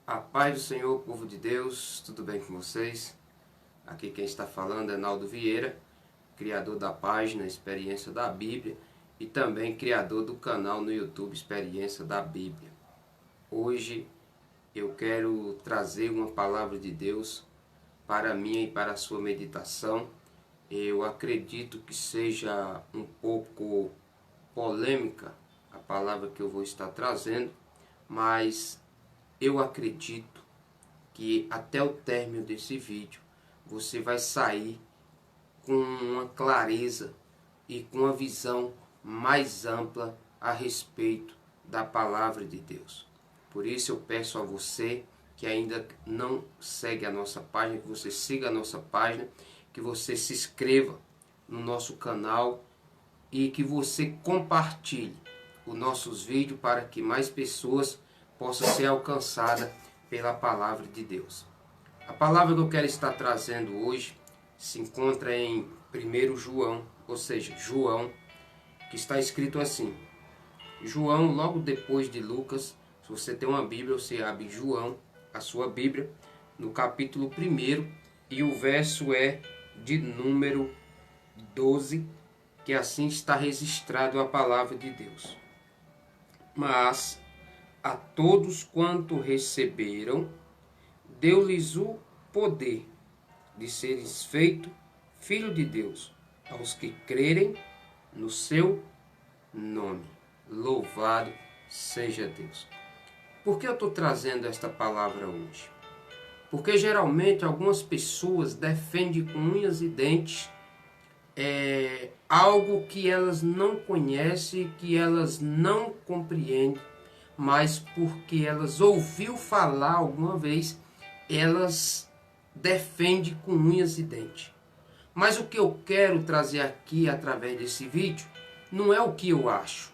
A paz do Senhor, povo de Deus, tudo bem com vocês? Aqui quem está falando é Naldo Vieira, criador da página Experiência da Bíblia e também criador do canal no YouTube Experiência da Bíblia. Hoje eu quero trazer uma palavra de Deus para mim e para a sua meditação. Eu acredito que seja um pouco polêmica a palavra que eu vou estar trazendo, mas eu acredito que até o término desse vídeo você vai sair com uma clareza e com uma visão mais ampla a respeito da palavra de Deus. Por isso eu peço a você que ainda não segue a nossa página, que você siga a nossa página, que você se inscreva no nosso canal e que você compartilhe os nossos vídeos para que mais pessoas possa ser alcançada pela palavra de Deus. A palavra que eu quero estar trazendo hoje se encontra em 1 João, ou seja, João, que está escrito assim. João, logo depois de Lucas, se você tem uma Bíblia, você abre João, a sua Bíblia, no capítulo 1, e o verso é de número 12, que assim está registrado a palavra de Deus. Mas a todos quanto receberam, deu-lhes o poder de serem feitos filhos de Deus, aos que crerem no seu nome. Louvado seja Deus. Por que eu estou trazendo esta palavra hoje? Porque geralmente algumas pessoas defendem com unhas e dentes algo que elas não conhecem, que elas não compreendem, mas porque elas ouviu falar alguma vez, elas defendem com unhas e dentes. Mas o que eu quero trazer aqui através desse vídeo não é o que eu acho,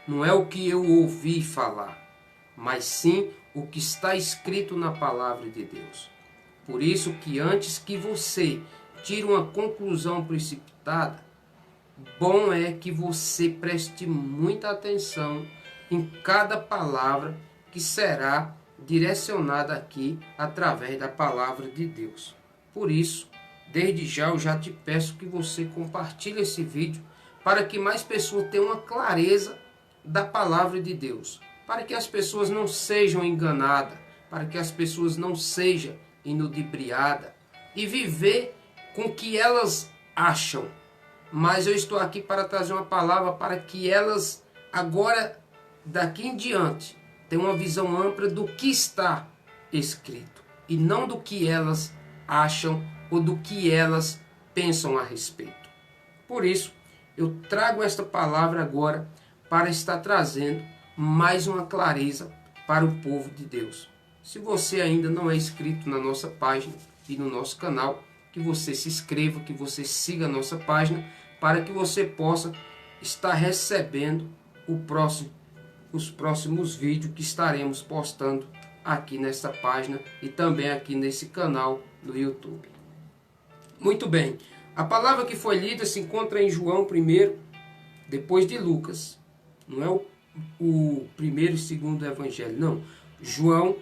não é o que eu ouvi falar, mas sim o que está escrito na palavra de Deus. Por isso que antes que você tire uma conclusão precipitada, bom é que você preste muita atenção em cada palavra que será direcionada aqui através da palavra de Deus. Por isso, desde já eu já te peço que você compartilhe esse vídeo para que mais pessoas tenham uma clareza da palavra de Deus, para que as pessoas não sejam enganadas, para que as pessoas não sejam inudibriadas e viver com o que elas acham. Mas eu estou aqui para trazer uma palavra para que elas agora, daqui em diante, tenham uma visão ampla do que está escrito e não do que elas acham ou do que elas pensam a respeito. Por isso, eu trago esta palavra agora para estar trazendo mais uma clareza para o povo de Deus. Se você ainda não é inscrito na nossa página e no nosso canal, que você se inscreva, que você siga a nossa página, para que você possa estar recebendo os próximos vídeos que estaremos postando aqui nesta página e também aqui nesse canal no YouTube. Muito bem, a palavra que foi lida se encontra em João 1, depois de Lucas. Não é o primeiro e segundo evangelho, não. João,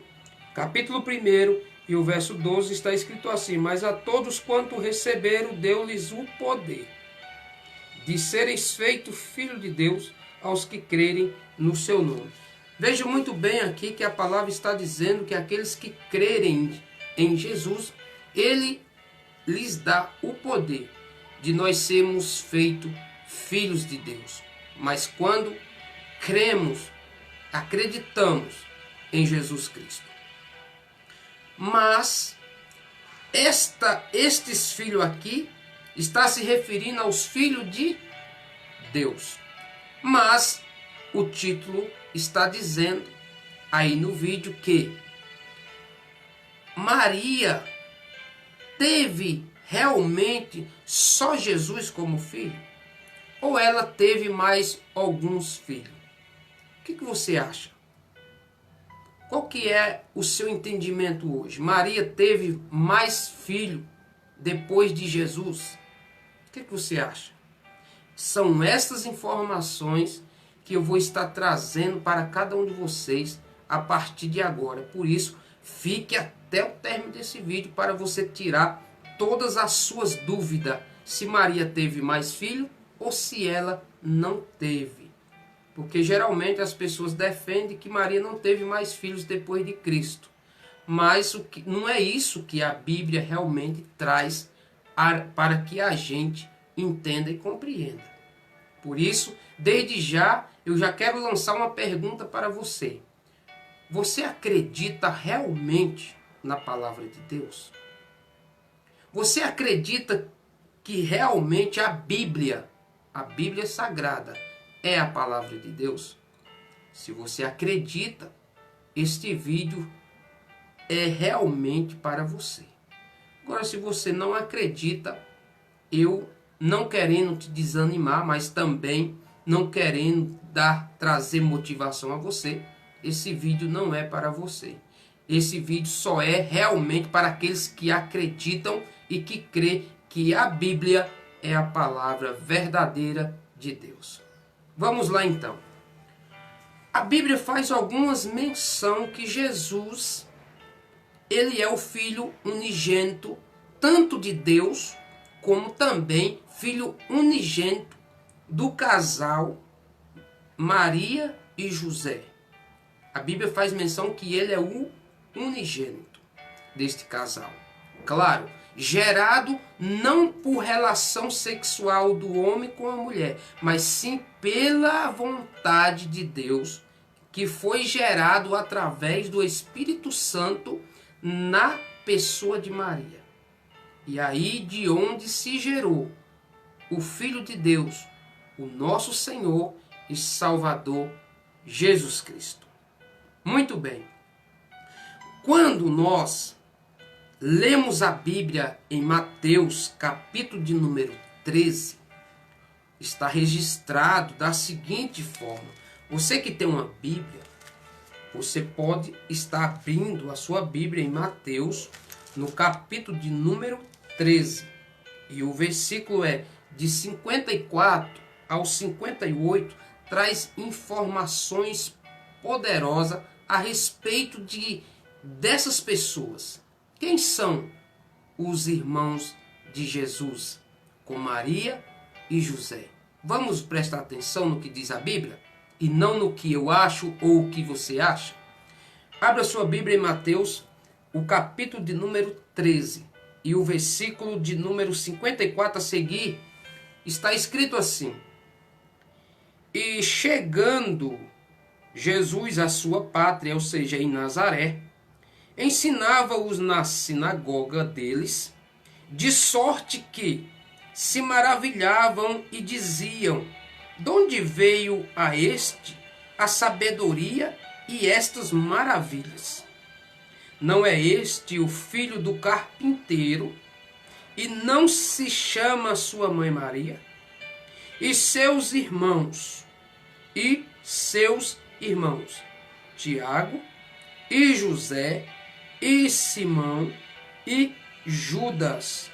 capítulo 1, e o verso 12 está escrito assim: mas a todos quanto receberam, deu-lhes o poder de serem feitos filhos de Deus, aos que crerem no seu nome. Veja muito bem aqui que a palavra está dizendo que aqueles que crerem em Jesus, Ele lhes dá o poder de nós sermos feitos filhos de Deus. Mas quando cremos, acreditamos em Jesus Cristo. Mas estes filhos aqui está se referindo aos filhos de Deus. Mas o título está dizendo aí no vídeo que Maria teve realmente só Jesus como filho? Ou ela teve mais alguns filhos? O que você acha? Qual que é o seu entendimento hoje? Maria teve mais filho depois de Jesus? O que você acha? São essas informações que eu vou estar trazendo para cada um de vocês a partir de agora. Por isso, Fique até o término desse vídeo para você tirar todas as suas dúvidas, se Maria teve mais filho ou se ela não teve. Porque geralmente as pessoas defendem que Maria não teve mais filhos depois de Cristo. Mas não é isso que a Bíblia realmente traz para que a gente entenda e compreenda. Por isso, desde já, eu já quero lançar uma pergunta para você. Você acredita realmente na palavra de Deus? Você acredita que realmente a Bíblia Sagrada, é a palavra de Deus? Se você acredita, este vídeo é realmente para você. Agora, se você não acredita, eu não querendo te desanimar, mas também não querendo trazer motivação a você, esse vídeo não é para você. Esse vídeo só é realmente para aqueles que acreditam e que crê que a Bíblia é a palavra verdadeira de Deus. Vamos lá então. A Bíblia faz algumas menções que Jesus, ele é o Filho unigênito, tanto de Deus, como também Filho unigênito do casal Maria e José. A Bíblia faz menção que ele é o unigênito deste casal. Claro, gerado não por relação sexual do homem com a mulher, mas sim pela vontade de Deus, que foi gerado através do Espírito Santo na pessoa de Maria. E aí de onde se gerou o Filho de Deus, o nosso Senhor e Salvador Jesus Cristo. Muito bem. Quando nós lemos a Bíblia em Mateus, capítulo de número 13, está registrado da seguinte forma. Você que tem uma Bíblia, você pode estar abrindo a sua Bíblia em Mateus, no capítulo de número 13. E o versículo é de 54 ao 58, traz informações poderosas a respeito dessas pessoas. Quem são os irmãos de Jesus com Maria e José? Vamos prestar atenção no que diz a Bíblia e não no que eu acho ou o que você acha? Abra sua Bíblia em Mateus, o capítulo de número 13 e o versículo de número 54 a seguir, está escrito assim: E chegando Jesus à sua pátria, ou seja, em Nazaré, ensinava-os na sinagoga deles, de sorte que se maravilhavam e diziam: de onde veio a este a sabedoria e estas maravilhas? Não é este o filho do carpinteiro? E não se chama sua mãe Maria? E seus irmãos? Tiago, e José, e Simão, e Judas.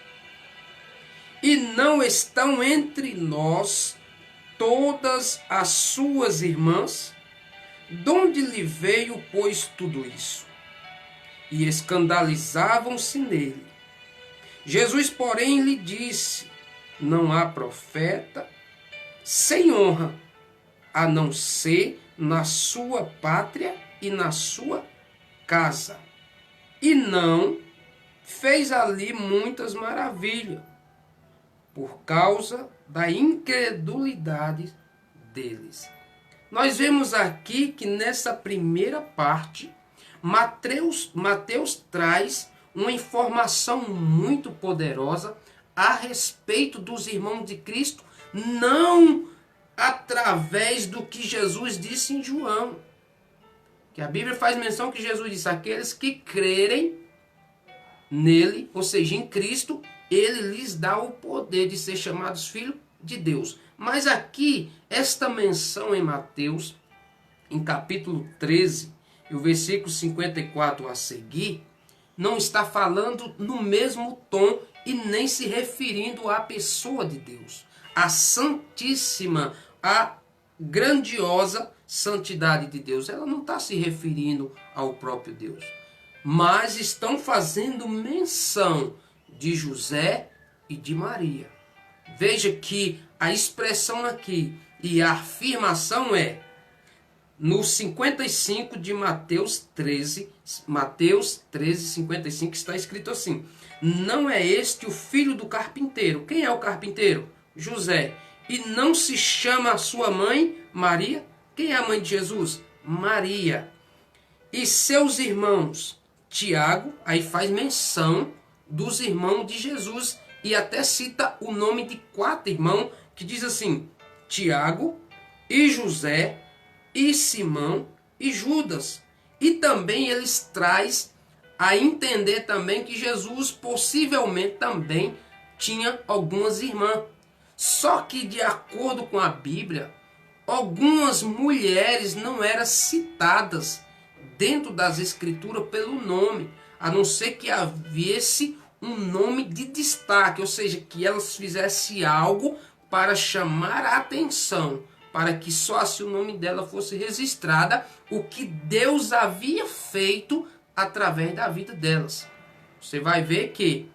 E não estão entre nós todas as suas irmãs? De onde lhe veio, pois, tudo isso? E escandalizavam-se nele. Jesus, porém, lhe disse: não há profeta sem honra, a não ser na sua pátria e na sua casa. E não fez ali muitas maravilhas, por causa da incredulidade deles. Nós vemos aqui que nessa primeira parte, Mateus traz uma informação muito poderosa a respeito dos irmãos de Cristo, não através do que Jesus disse em João. Que a Bíblia faz menção que Jesus disse: aqueles que crerem nele, ou seja, em Cristo, ele lhes dá o poder de ser chamados filhos de Deus. Mas aqui, esta menção em Mateus, em capítulo 13, e o versículo 54 a seguir, não está falando no mesmo tom e nem se referindo à pessoa de Deus, a santíssima, a grandiosa santidade de Deus. Ela não está se referindo ao próprio Deus. mas estão fazendo menção de José e de Maria. Veja que a expressão aqui e a afirmação é no 55 de Mateus 13, 55, está escrito assim: não é este o filho do carpinteiro? Quem é o carpinteiro? José. E não se chama a sua mãe Maria? Quem é a mãe de Jesus? Maria. E seus irmãos? Tiago, aí faz menção dos irmãos de Jesus e até cita o nome de 4 irmãos, que diz assim: Tiago e José e Simão e Judas. E também eles traz a entender também que Jesus possivelmente também tinha algumas irmãs. Só que de acordo com a Bíblia, algumas mulheres não eram citadas dentro das escrituras pelo nome, a não ser que houvesse um nome de destaque, ou seja, que elas fizessem algo para chamar a atenção, para que só se o nome dela fosse registrada, o que Deus havia feito através da vida delas. Você vai ver que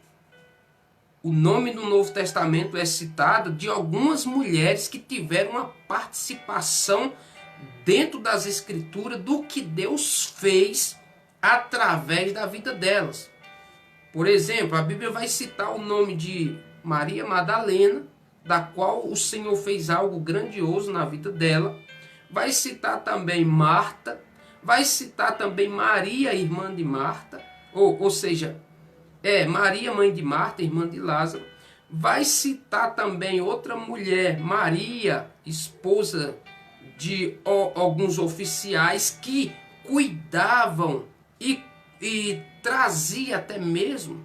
o nome do Novo Testamento é citado de algumas mulheres que tiveram uma participação dentro das Escrituras do que Deus fez através da vida delas. Por exemplo, a Bíblia vai citar o nome de Maria Madalena, da qual o Senhor fez algo grandioso na vida dela. Vai citar também Marta, vai citar também Maria, irmã de Marta, ou seja, Maria, mãe de Marta, irmã de Lázaro. Vai citar também outra mulher, Maria, esposa de alguns oficiais que cuidavam e trazia até mesmo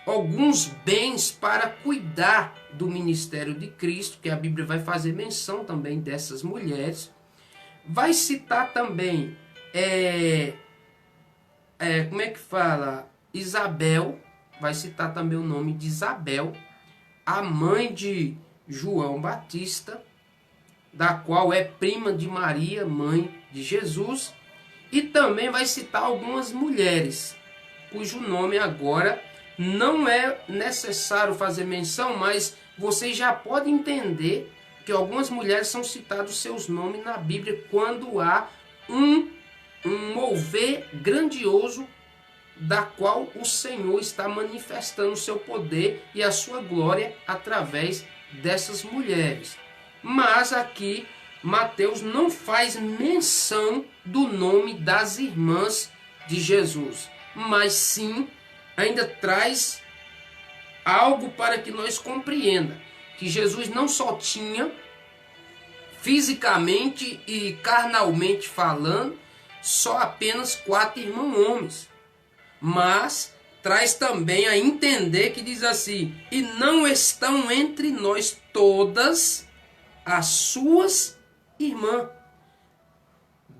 alguns bens para cuidar do ministério de Cristo, que a Bíblia vai fazer menção também dessas mulheres. Vai citar também, como é que fala? Isabel, vai citar também o nome de Isabel, a mãe de João Batista, da qual é prima de Maria, mãe de Jesus, e também vai citar algumas mulheres, cujo nome agora não é necessário fazer menção, mas vocês já podem entender que algumas mulheres são citados seus nomes na Bíblia quando há um mover grandioso da qual o Senhor está manifestando o seu poder e a sua glória através dessas mulheres. Mas aqui Mateus não faz menção do nome das irmãs de Jesus, mas sim ainda traz algo para que nós compreenda que Jesus não só tinha fisicamente e carnalmente falando só apenas 4 irmãos homens, mas traz também a entender que diz assim: e não estão entre nós todas as suas irmãs.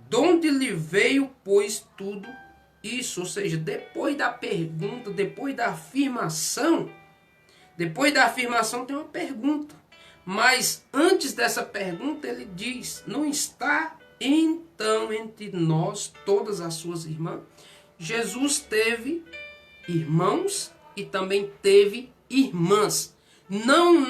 Donde lhe veio, pois, tudo isso? Ou seja, depois da pergunta, depois da afirmação tem uma pergunta. Mas antes dessa pergunta ele diz: não está então entre nós todas as suas irmãs? Jesus teve irmãos e também teve irmãs. Não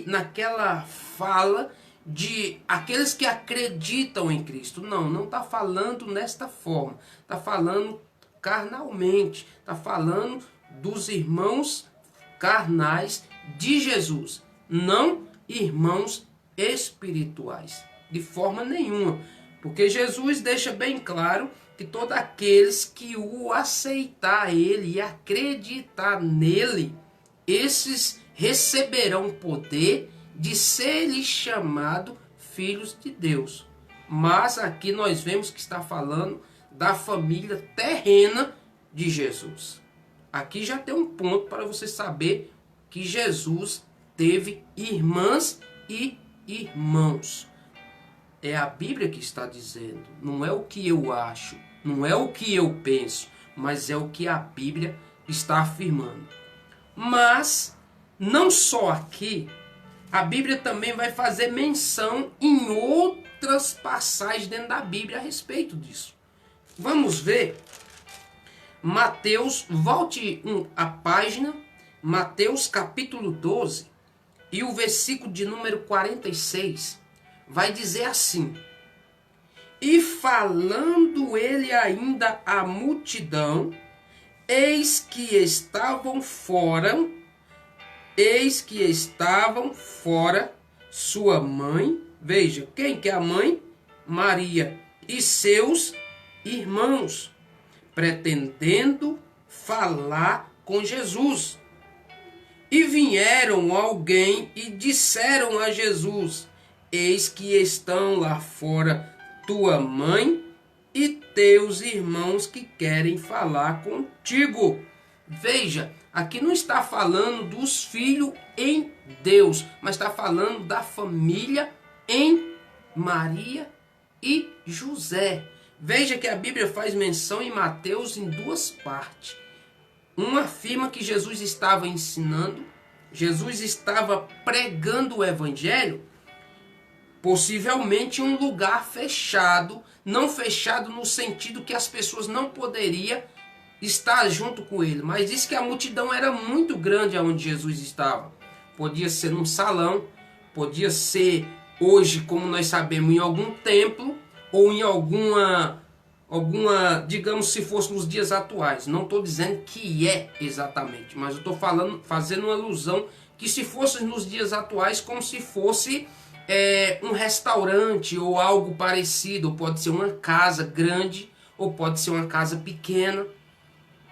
naquela fala de aqueles que acreditam em Cristo. Não está falando nesta forma. Está falando carnalmente. Está falando dos irmãos carnais de Jesus. Não irmãos espirituais. De forma nenhuma. Porque Jesus deixa bem claro que todos aqueles que o aceitar ele e acreditar nele, esses receberão poder de serem chamados filhos de Deus. Mas aqui nós vemos que está falando da família terrena de Jesus. Aqui já tem um ponto para você saber que Jesus teve irmãs e irmãos. É a Bíblia que está dizendo, não é o que eu acho, não é o que eu penso, mas é o que a Bíblia está afirmando. Mas, não só aqui, a Bíblia também vai fazer menção em outras passagens dentro da Bíblia a respeito disso. Vamos ver Mateus, volte a página, Mateus capítulo 12, e o versículo de número 46, vai dizer assim: E falando ele ainda à multidão, eis que estavam fora sua mãe, veja, quem que é a mãe? Maria, e seus irmãos, pretendendo falar com Jesus. E vieram alguém e disseram a Jesus: Eis que estão lá fora tua mãe e teus irmãos que querem falar contigo. Veja, aqui não está falando dos filhos em Deus, mas está falando da família em Maria e José. Veja que a Bíblia faz menção em Mateus em duas partes. Uma afirma que Jesus estava ensinando, Jesus estava pregando o evangelho, possivelmente em um lugar fechado, não fechado no sentido que as pessoas não poderiam estar junto com ele, mas diz que a multidão era muito grande aonde Jesus estava. Podia ser num salão, podia ser hoje, como nós sabemos, em algum templo, ou em alguma, digamos, se fosse nos dias atuais. Não estou dizendo que é exatamente, mas eu estou fazendo uma alusão que se fosse nos dias atuais, como se fosse um restaurante ou algo parecido, ou pode ser uma casa grande, ou pode ser uma casa pequena.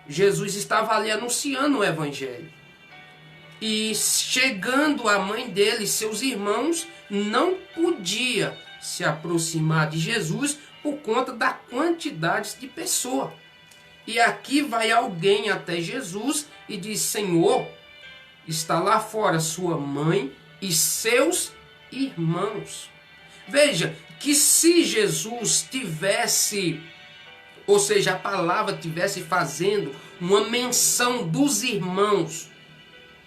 Jesus estava ali anunciando o evangelho. E chegando a mãe dele e seus irmãos, não podia se aproximar de Jesus por conta da quantidade de pessoas. E aqui vai alguém até Jesus e diz: Senhor, está lá fora sua mãe e seus irmãos. Veja que se Jesus tivesse, ou seja, a palavra tivesse fazendo uma menção dos irmãos,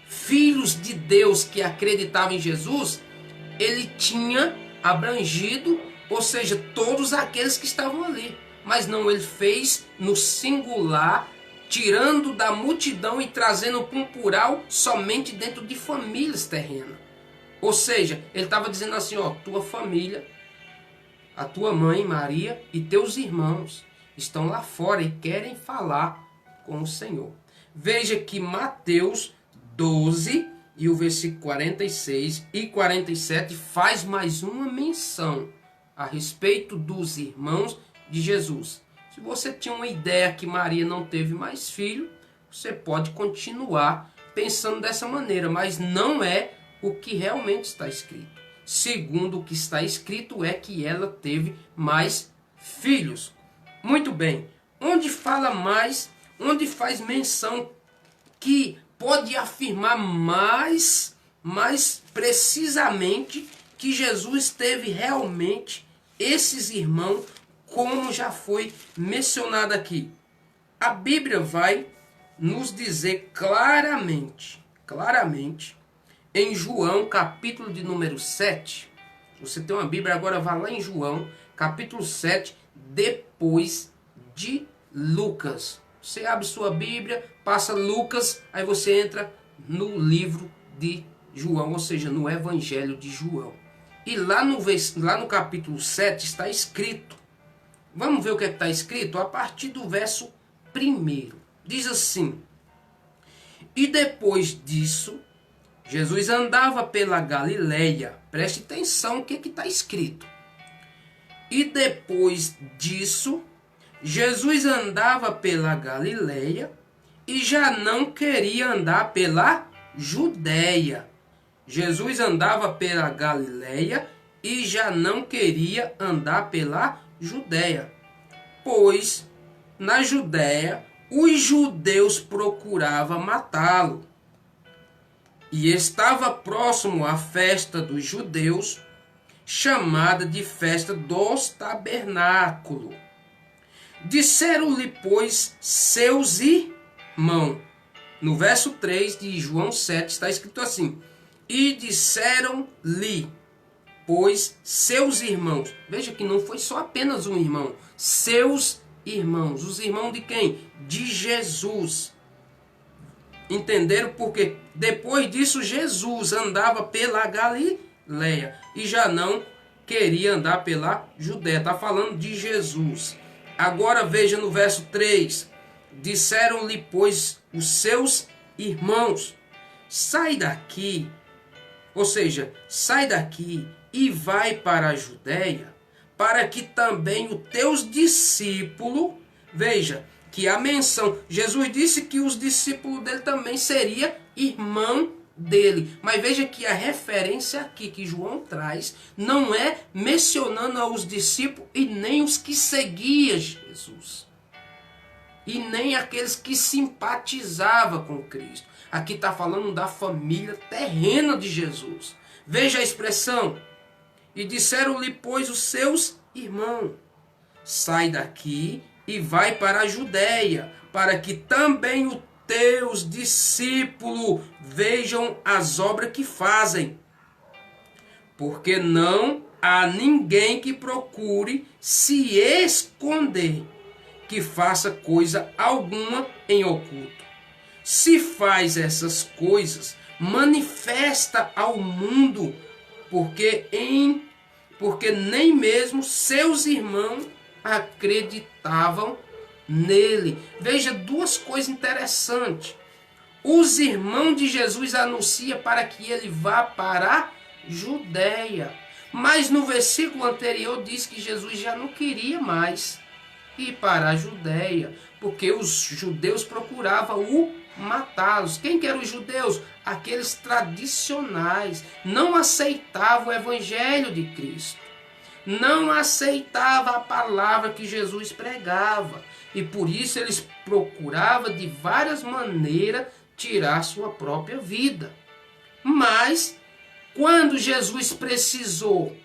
filhos de Deus que acreditavam em Jesus, ele tinha abrangido, ou seja, todos aqueles que estavam ali. Mas não, ele fez no singular, tirando da multidão e trazendo para um plural somente dentro de famílias terrenas. Ou seja, ele estava dizendo assim, ó, tua família, a tua mãe Maria e teus irmãos estão lá fora e querem falar com o Senhor. Veja que Mateus 12 e o versículo 46 e 47 faz mais uma menção a respeito dos irmãos de Jesus. Se você tinha uma ideia que Maria não teve mais filho, você pode continuar pensando dessa maneira, mas não é o que realmente está escrito. Segundo o que está escrito é que ela teve mais filhos. Muito bem. Onde fala mais, onde faz menção que pode afirmar mais precisamente que Jesus teve realmente esses irmãos, como já foi mencionado aqui. A Bíblia vai nos dizer claramente, em João, capítulo de número 7. Você tem uma Bíblia, agora vá lá em João, capítulo 7, depois de Lucas. Você abre sua Bíblia, passa Lucas, aí você entra no livro de João, ou seja, no Evangelho de João. E lá no capítulo 7 está escrito. Vamos ver o que está escrito? A partir do verso 1. Diz assim: E depois disso, Jesus andava pela Galileia. Preste atenção o que está escrito. E depois disso, Jesus andava pela Galileia e já não queria andar pela Judéia. Jesus andava pela Galileia e já não queria andar pela Judéia, pois na Judéia os judeus procuravam matá-lo. E estava próximo à festa dos judeus, chamada de festa dos tabernáculos. Disseram-lhe, pois, seus irmãos. No verso 3 de João 7 está escrito assim: E disseram-lhe, pois, seus irmãos. Veja que não foi só apenas um irmão. Seus irmãos. Os irmãos de quem? De Jesus. Entenderam? Porque depois disso Jesus andava pela Galileia e já não queria andar pela Judéia. Está falando de Jesus. Agora veja no verso 3. Disseram-lhe, pois, os seus irmãos, sai daqui, ou seja, sai daqui e vai para a Judéia, para que também os teus discípulos, veja, que a menção, Jesus disse que os discípulos dele também seria irmão dele. Mas veja que a referência aqui que João traz não é mencionando aos discípulos e nem os que seguiam Jesus. E nem aqueles que simpatizavam com Cristo. Aqui está falando da família terrena de Jesus. Veja a expressão. E disseram-lhe, pois, os seus irmãos, sai daqui e vai para a Judéia, para que também os teus discípulos vejam as obras que fazem. Porque não há ninguém que procure se esconder, que faça coisa alguma em oculto. Se faz essas coisas, manifesta ao mundo, porque nem mesmo seus irmãos acreditavam nele. Veja duas coisas interessantes. Os irmãos de Jesus anunciam para que ele vá para a Judéia. Mas no versículo anterior diz que Jesus já não queria mais ir para a Judéia, porque os judeus procuravam matá-los. Quem que eram os judeus? Aqueles tradicionais. Não aceitavam o evangelho de Cristo. Não aceitavam a palavra que Jesus pregava. E por isso eles procuravam de várias maneiras tirar sua própria vida. Mas quando Jesus precisou,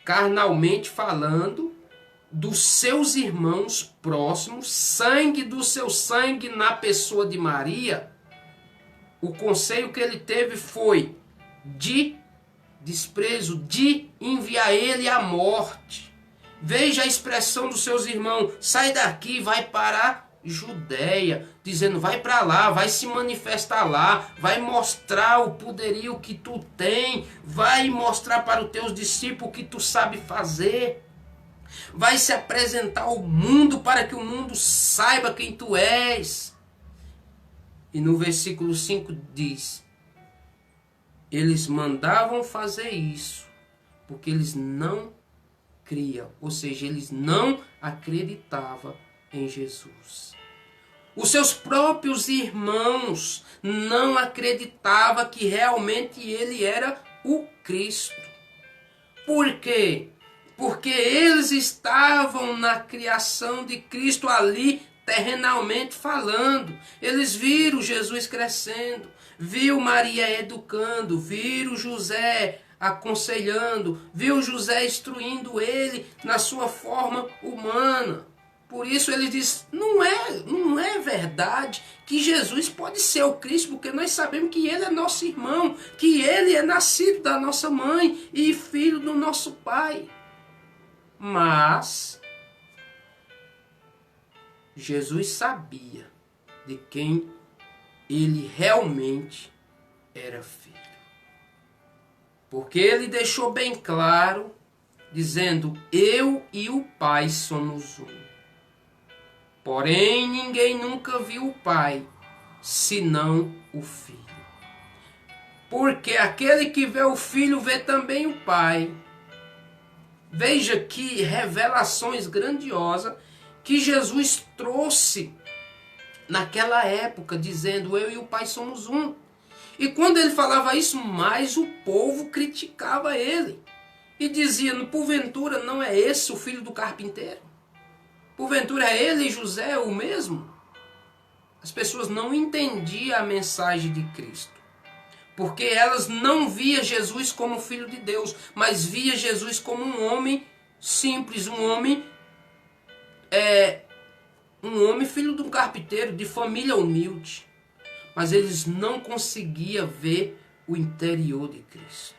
carnalmente falando, dos seus irmãos próximos, sangue do seu sangue na pessoa de Maria, o conselho que ele teve foi de desprezo, de enviar ele à morte. Veja a expressão dos seus irmãos, sai daqui, vai para a Judéia, dizendo, vai para lá, vai se manifestar lá, vai mostrar o poderio que tu tem, vai mostrar para os teus discípulos o que tu sabe fazer. Vai se apresentar ao mundo para que o mundo saiba quem tu és. E no versículo 5 diz, eles mandavam fazer isso, porque eles não criam, ou seja, eles não acreditavam em Jesus. Os seus próprios irmãos não acreditavam que realmente ele era o Cristo. Por quê? Porque eles estavam na criação de Cristo ali, terrenalmente falando. Eles viram Jesus crescendo, viu Maria educando, viram José aconselhando, viu José instruindo ele na sua forma humana. Por isso ele diz, não é verdade que Jesus pode ser o Cristo, porque nós sabemos que ele é nosso irmão, que ele é nascido da nossa mãe e filho do nosso pai. Mas Jesus sabia de quem ele realmente era filho. Porque ele deixou bem claro, dizendo, eu e o Pai somos um. Porém, ninguém nunca viu o Pai, senão o Filho. Porque aquele que vê o Filho vê também o Pai. Veja que revelações grandiosas que Jesus trouxe naquela época, dizendo, eu e o Pai somos um. E quando ele falava isso, mais o povo criticava ele. E dizia, porventura não é esse o filho do carpinteiro? Porventura é ele e José o mesmo? As pessoas não entendiam a mensagem de Cristo. Porque elas não via Jesus como filho de Deus, mas via Jesus como um homem simples, um homem filho de um carpinteiro, de família humilde. Mas eles não conseguiam ver o interior de Cristo.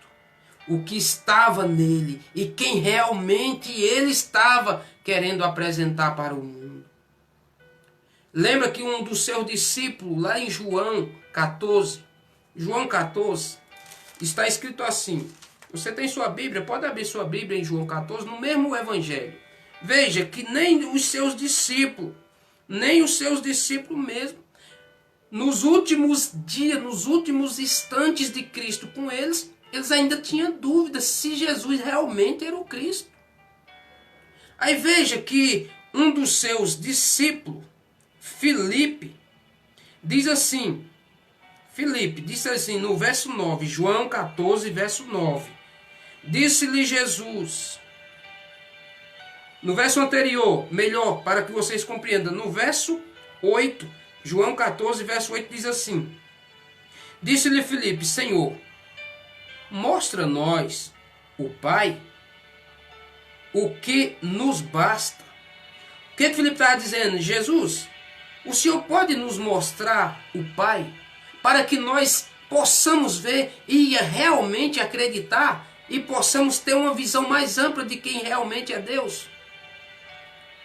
o que estava nele e quem realmente ele estava querendo apresentar para o mundo. Lembra que um dos seus discípulos, lá em João 14, está escrito assim. Você tem sua Bíblia? Pode abrir sua Bíblia em João 14, no mesmo evangelho. Veja que nem os seus discípulos mesmo, nos últimos dias, nos últimos instantes de Cristo com eles ainda tinham dúvidas se Jesus realmente era o Cristo. Aí veja que um dos seus discípulos, Filipe, disse assim no verso 9, João 14, verso 9. Disse-lhe Jesus, no verso anterior, melhor, para que vocês compreendam, no verso 8, João 14, verso 8 diz assim: Disse-lhe Filipe, Senhor, mostra-nos o Pai, o que nos basta. O que Filipe estava dizendo? Jesus, o Senhor pode nos mostrar o Pai, para que nós possamos ver e realmente acreditar e possamos ter uma visão mais ampla de quem realmente é Deus?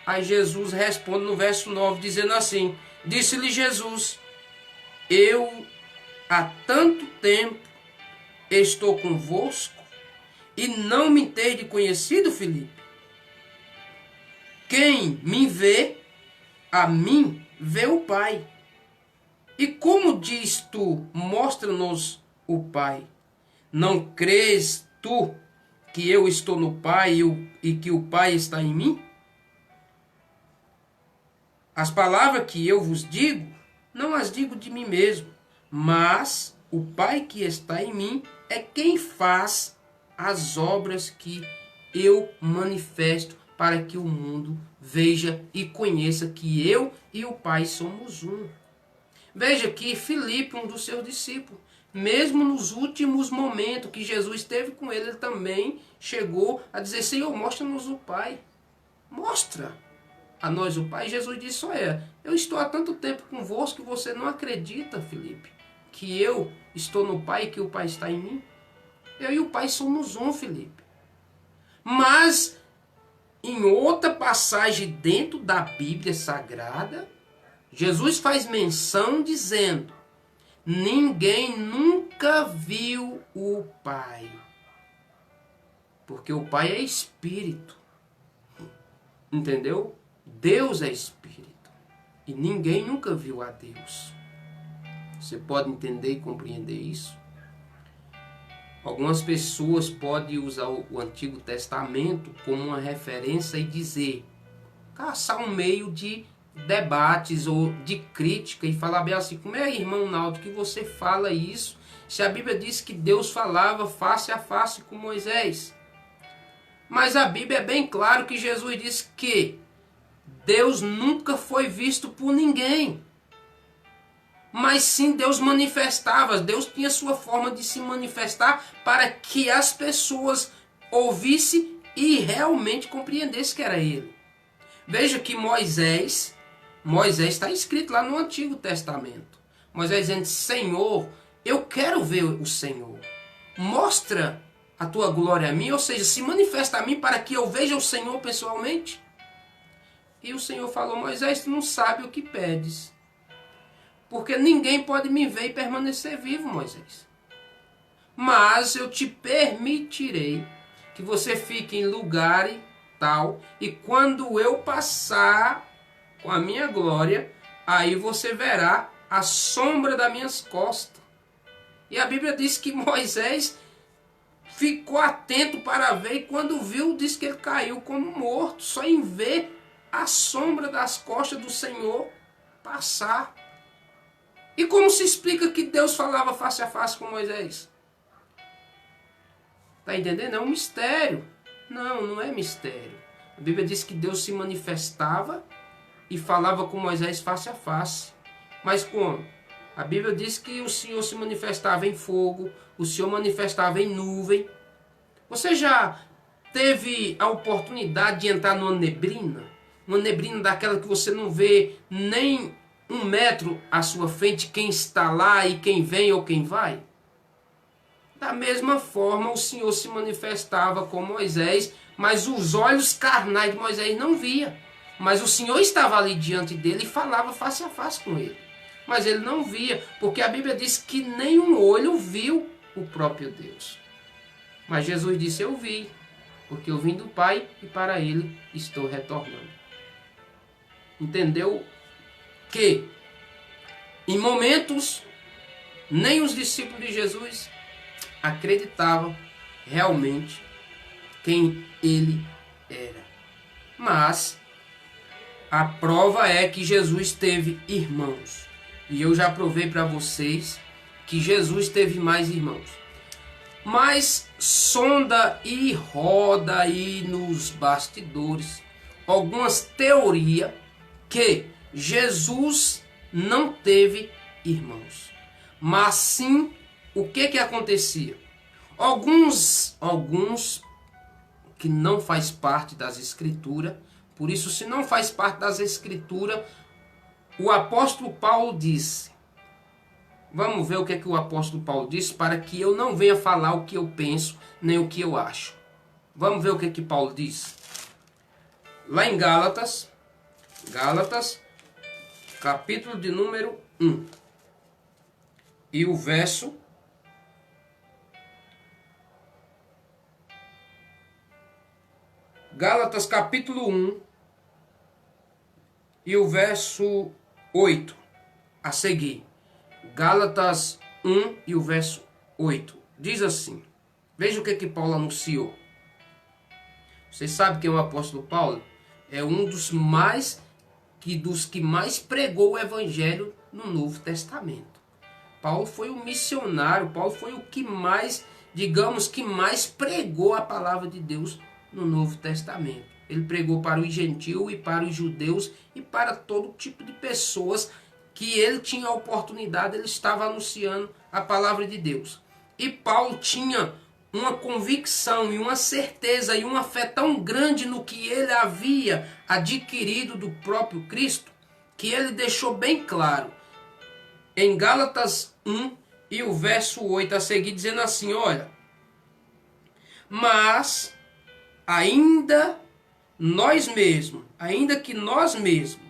Aí Jesus responde no verso 9, dizendo assim: Disse-lhe Jesus, eu há tanto tempo estou convosco e não me tendes conhecido, Filipe? Quem me vê, a mim vê o Pai. E como diz tu, mostra-nos o Pai? Não crês tu que eu estou no Pai e que o Pai está em mim? As palavras que eu vos digo, não as digo de mim mesmo, mas o Pai que está em mim é quem faz as obras que eu manifesto para que o mundo veja e conheça que eu e o Pai somos um. Veja que Filipe, um dos seus discípulos, mesmo nos últimos momentos que Jesus esteve com ele, ele também chegou a dizer: Senhor, mostra-nos o Pai. Mostra a nós o Pai. Jesus disse: olha, eu estou há tanto tempo convosco que você não acredita, Filipe, que eu estou no Pai e que o Pai está em mim. Eu e o Pai somos um, Filipe. Mas em outra passagem dentro da Bíblia Sagrada, Jesus faz menção dizendo: ninguém nunca viu o Pai, porque o Pai é Espírito. Entendeu? Deus é Espírito e ninguém nunca viu a Deus. Você pode entender e compreender isso? Algumas pessoas podem usar o Antigo Testamento como uma referência e dizer, caçar um meio de debates ou de crítica e falar bem assim: como é, irmão Naldo, que você fala isso, se a Bíblia diz que Deus falava face a face com Moisés? Mas a Bíblia é bem claro que Jesus disse que Deus nunca foi visto por ninguém, mas sim Deus manifestava. Deus tinha sua forma de se manifestar para que as pessoas ouvissem e realmente compreendessem que era Ele. Veja que Moisés está escrito lá no Antigo Testamento. Moisés dizendo: Senhor, eu quero ver o Senhor. Mostra a tua glória a mim, ou seja, se manifesta a mim para que eu veja o Senhor pessoalmente. E o Senhor falou: Moisés, tu não sabe o que pedes, porque ninguém pode me ver e permanecer vivo, Moisés. Mas eu te permitirei que você fique em lugar tal, e quando eu passar com a minha glória, aí você verá a sombra das minhas costas. E a Bíblia diz que Moisés ficou atento para ver, e quando viu, diz que ele caiu como morto, só em ver a sombra das costas do Senhor passar. E como se explica que Deus falava face a face com Moisés? Está entendendo? É um mistério. Não, não é mistério. A Bíblia diz que Deus se manifestava e falava com Moisés face a face. Mas como? A Bíblia diz que o Senhor se manifestava em fogo, o Senhor manifestava em nuvem. Você já teve a oportunidade de entrar numa neblina? Uma neblina daquela que você não vê nem 1 metro à sua frente quem está lá e quem vem ou quem vai? Da mesma forma, o Senhor se manifestava com Moisés, mas os olhos carnais de Moisés não via. Mas o Senhor estava ali diante dele e falava face a face com ele. Mas ele não via, porque a Bíblia diz que nenhum olho viu o próprio Deus. Mas Jesus disse: eu vi, porque eu vim do Pai e para ele estou retornando. Entendeu que em momentos nem os discípulos de Jesus acreditavam realmente quem ele era. Mas a prova é que Jesus teve irmãos. E eu já provei para vocês que Jesus teve mais irmãos. Mas sonda e roda aí nos bastidores algumas teorias que Jesus não teve irmãos. Mas sim, o que acontecia? Alguns que não faz parte das escrituras, por isso se não faz parte das escrituras, o apóstolo Paulo disse. Vamos ver o que o apóstolo Paulo disse, para que eu não venha falar o que eu penso, nem o que eu acho. Vamos ver o que Paulo diz. Lá em Gálatas, capítulo de número 1. E o verso Gálatas capítulo 1 e o verso 8 a seguir. Gálatas 1 e o verso 8. Diz assim. Veja o que Paulo anunciou. Vocês sabem quem é o apóstolo Paulo? É um dos que mais pregou o evangelho no Novo Testamento. Paulo foi o missionário, Paulo foi o que mais, digamos, que mais pregou a palavra de Deus no Novo Testamento. Ele pregou para os gentios e para os judeus e para todo tipo de pessoas que ele tinha a oportunidade, ele estava anunciando a palavra de Deus. E Paulo tinha uma convicção e uma certeza e uma fé tão grande no que ele havia adquirido do próprio Cristo, que ele deixou bem claro em Gálatas 1 e o verso 8 a seguir, dizendo assim, olha, mas ainda que nós mesmos,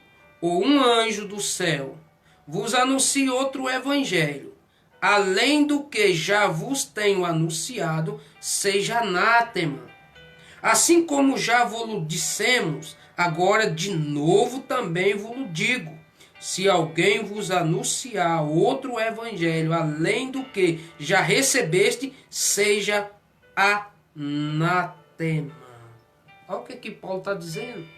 ou um anjo do céu, vos anuncie outro evangelho, além do que já vos tenho anunciado, seja anátema. Assim como já vos dissemos, agora de novo também vos digo, se alguém vos anunciar outro evangelho, além do que já recebeste, seja anátema. Olha o que Paulo está dizendo.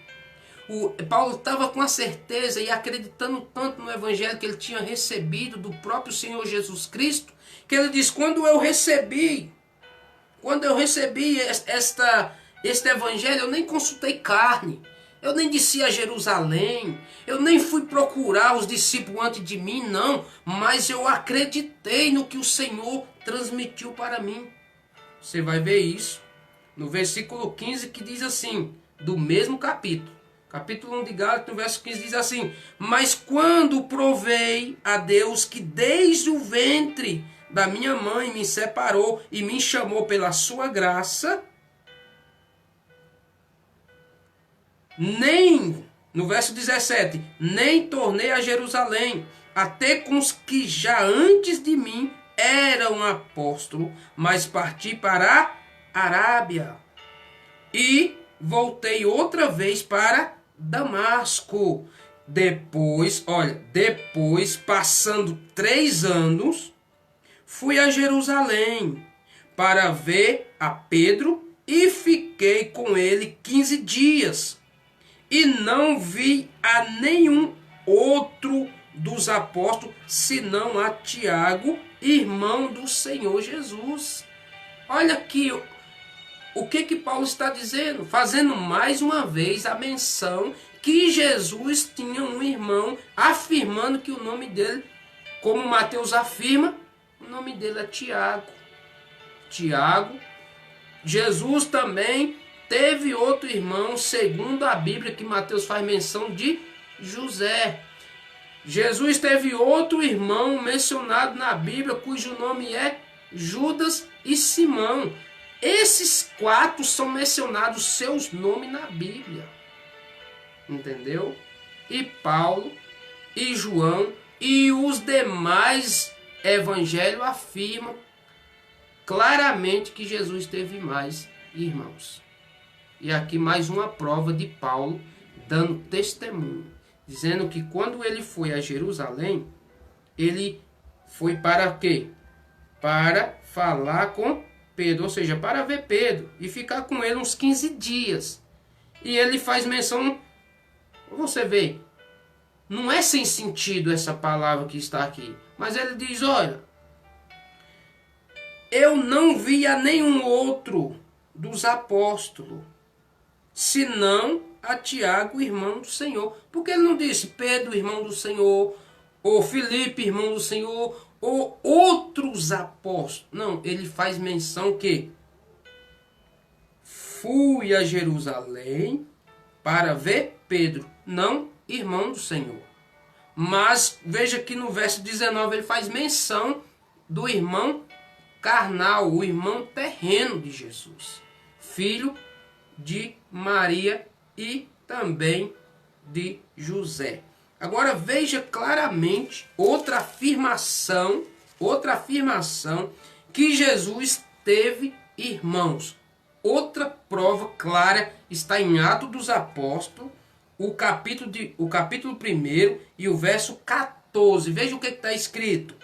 Paulo estava com a certeza e acreditando tanto no evangelho que ele tinha recebido do próprio Senhor Jesus Cristo, que ele diz, quando eu recebi este evangelho, eu nem consultei carne, eu nem desci a Jerusalém, eu nem fui procurar os discípulos antes de mim, não, mas eu acreditei no que o Senhor transmitiu para mim. Você vai ver isso no versículo 15, que diz assim, do mesmo capítulo 1 de Gálatas, no verso 15 diz assim, mas quando provei a Deus que desde o ventre da minha mãe me separou e me chamou pela sua graça, no verso 17, nem tornei a Jerusalém, até com os que já antes de mim eram apóstolos, mas parti para a Arábia e voltei outra vez para Damasco. Depois, passando 3 anos, fui a Jerusalém para ver a Pedro e fiquei com ele 15 dias. E não vi a nenhum outro dos apóstolos, senão a Tiago, irmão do Senhor Jesus. Olha aqui o que Paulo está dizendo, fazendo mais uma vez a menção que Jesus tinha um irmão, afirmando que o nome dele, como Mateus afirma, o nome dele é Tiago. Jesus também teve outro irmão, segundo a Bíblia, que Mateus faz menção de José. Jesus teve outro irmão mencionado na Bíblia, cujo nome é Judas e Simão. Esses 4 são mencionados seus nomes na Bíblia. Entendeu? E Paulo, e João, e os demais evangelhos afirmam claramente que Jesus teve mais irmãos. E aqui mais uma prova de Paulo dando testemunho, dizendo que quando ele foi a Jerusalém, ele foi para quê? Para falar com Pedro, ou seja, para ver Pedro e ficar com ele uns 15 dias. E ele faz menção, você vê, não é sem sentido essa palavra que está aqui, mas ele diz, olha, eu não vi a nenhum outro dos apóstolos, senão a Tiago, irmão do Senhor. Porque ele não disse Pedro, irmão do Senhor, ou Filipe, irmão do Senhor, ou outros apóstolos. Não, ele faz menção que fui a Jerusalém para ver Pedro, não irmão do Senhor. Mas veja que no verso 19 ele faz menção do irmão carnal, o irmão terreno de Jesus, filho de Maria e também de José. Agora veja claramente outra afirmação que Jesus teve irmãos. Outra prova clara está em Atos dos Apóstolos, o capítulo 1 e o verso 14. Veja o que está escrito.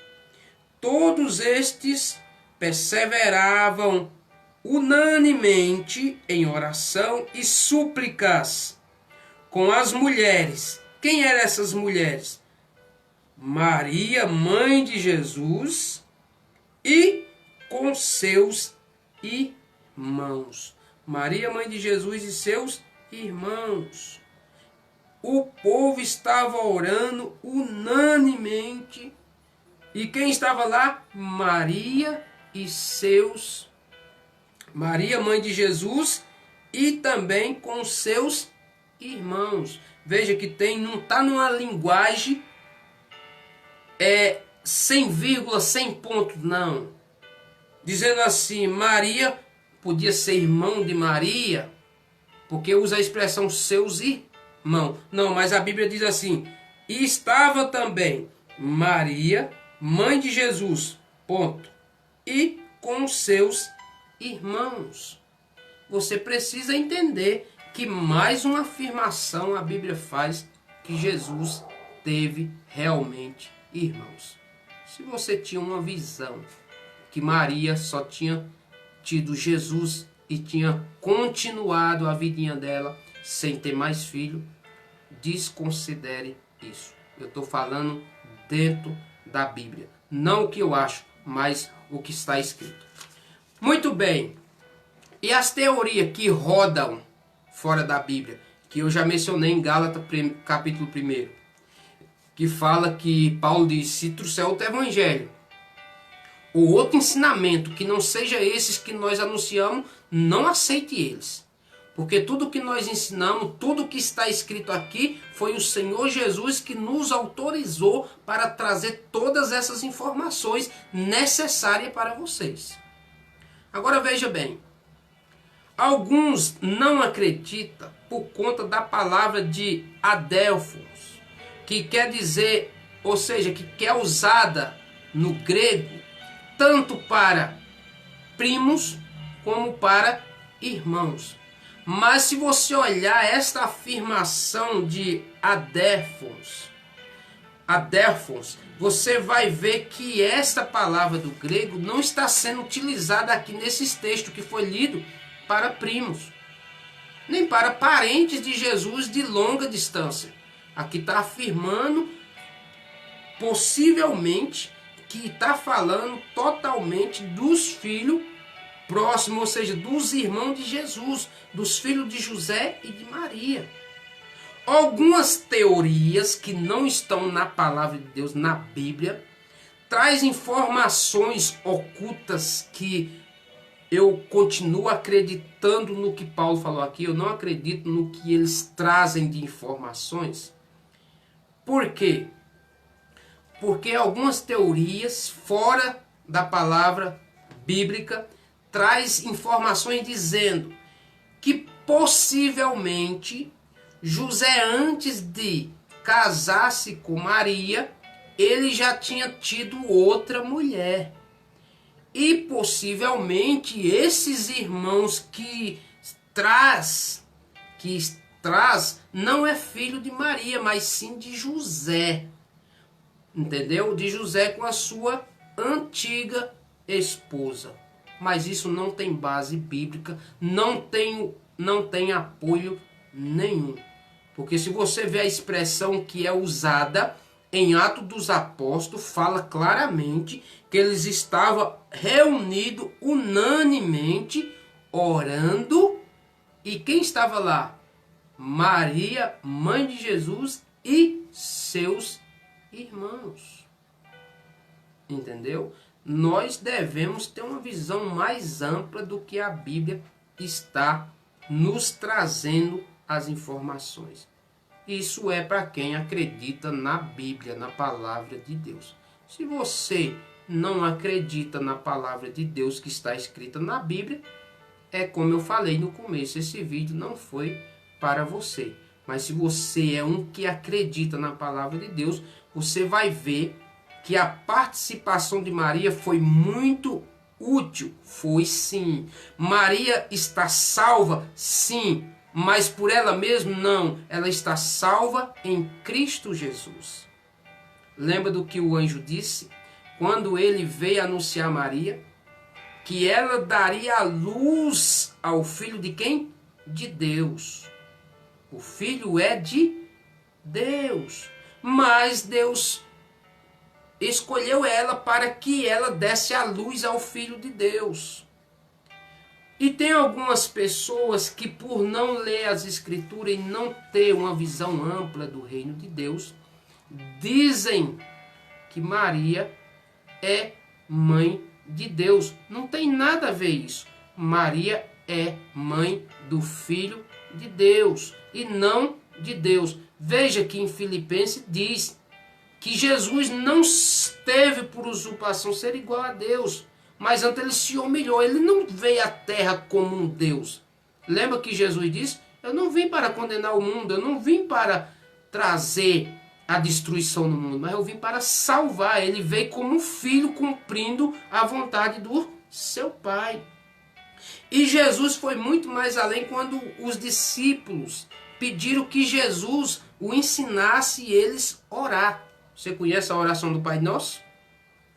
Todos estes perseveravam unanimemente em oração e súplicas com as mulheres. Quem eram essas mulheres? Maria, mãe de Jesus, e com seus irmãos. Maria, mãe de Jesus e seus irmãos. O povo estava orando unanimemente. E quem estava lá? Maria e seus, Maria, mãe de Jesus, e também com seus irmãos. Veja que não está numa linguagem sem vírgula, sem ponto, não. Dizendo assim, Maria podia ser irmão de Maria, porque usa a expressão seus irmãos. Não, mas a Bíblia diz assim, e estava também Maria, mãe de Jesus, ponto, e com seus irmãos. Você precisa entender que mais uma afirmação a Bíblia faz que Jesus teve realmente irmãos. Se você tinha uma visão que Maria só tinha tido Jesus e tinha continuado a vidinha dela sem ter mais filho, desconsidere isso. Eu estou falando dentro da Bíblia. Não o que eu acho, mas o que está escrito. Muito bem. E as teorias que rodam fora da Bíblia, que eu já mencionei em Gálatas capítulo 1, que fala que Paulo diz, se trouxer outro evangelho, ou outro ensinamento que não seja esses que nós anunciamos, não aceite eles. Porque tudo que nós ensinamos, tudo que está escrito aqui, foi o Senhor Jesus que nos autorizou para trazer todas essas informações necessárias para vocês. Agora veja bem, alguns não acreditam por conta da palavra de adélfos, que quer dizer, ou seja, que é usada no grego, tanto para primos como para irmãos. Mas se você olhar esta afirmação de adélfos, você vai ver que esta palavra do grego não está sendo utilizada aqui nesses textos que foi lido para primos, nem para parentes de Jesus de longa distância. Aqui está afirmando, possivelmente, que está falando totalmente dos filhos próximos, ou seja, dos irmãos de Jesus, dos filhos de José e de Maria. Algumas teorias que não estão na palavra de Deus, na Bíblia, traz informações ocultas que eu continuo acreditando no que Paulo falou aqui, eu não acredito no que eles trazem de informações. Por quê? Porque algumas teorias fora da palavra bíblica traz informações dizendo que possivelmente José, antes de casar-se com Maria, ele já tinha tido outra mulher. E possivelmente esses irmãos que traz não é filho de Maria, mas sim de José. Entendeu? De José com a sua antiga esposa. Mas isso não tem base bíblica, não tem apoio nenhum. Porque se você vê a expressão que é usada em Atos dos Apóstolos, fala claramente que eles estavam reunidos unanimemente, orando. E quem estava lá? Maria, mãe de Jesus, e seus irmãos. Entendeu? Nós devemos ter uma visão mais ampla do que a Bíblia está nos trazendo as informações. Isso é para quem acredita na Bíblia, na palavra de Deus. Se você não acredita na palavra de Deus que está escrita na Bíblia, é como eu falei no começo, esse vídeo não foi para você. Mas se você é um que acredita na palavra de Deus, você vai ver que a participação de Maria foi muito útil. Foi sim. Maria está salva? Sim. Mas por ela mesma? Não. Ela está salva em Cristo Jesus. Lembra do que o anjo disse? Quando ele veio anunciar a Maria, que ela daria a luz ao filho de quem? De Deus. O filho é de Deus. Mas Deus escolheu ela para que ela desse a luz ao filho de Deus. E tem algumas pessoas que, por não ler as escrituras e não ter uma visão ampla do reino de Deus, dizem que Maria é mãe de Deus. Não tem nada a ver isso. Maria é mãe do Filho de Deus e não de Deus. Veja que em Filipenses diz que Jesus não teve por usurpação ser igual a Deus, mas antes ele se humilhou. Ele não veio à terra como um Deus. Lembra que Jesus disse? Eu não vim para condenar o mundo, eu não vim para trazer a destruição no mundo, mas eu vim para salvar. Ele veio como um filho cumprindo a vontade do seu Pai. E Jesus foi muito mais além quando os discípulos pediram que Jesus o ensinasse eles a orar. Você conhece a oração do Pai Nosso?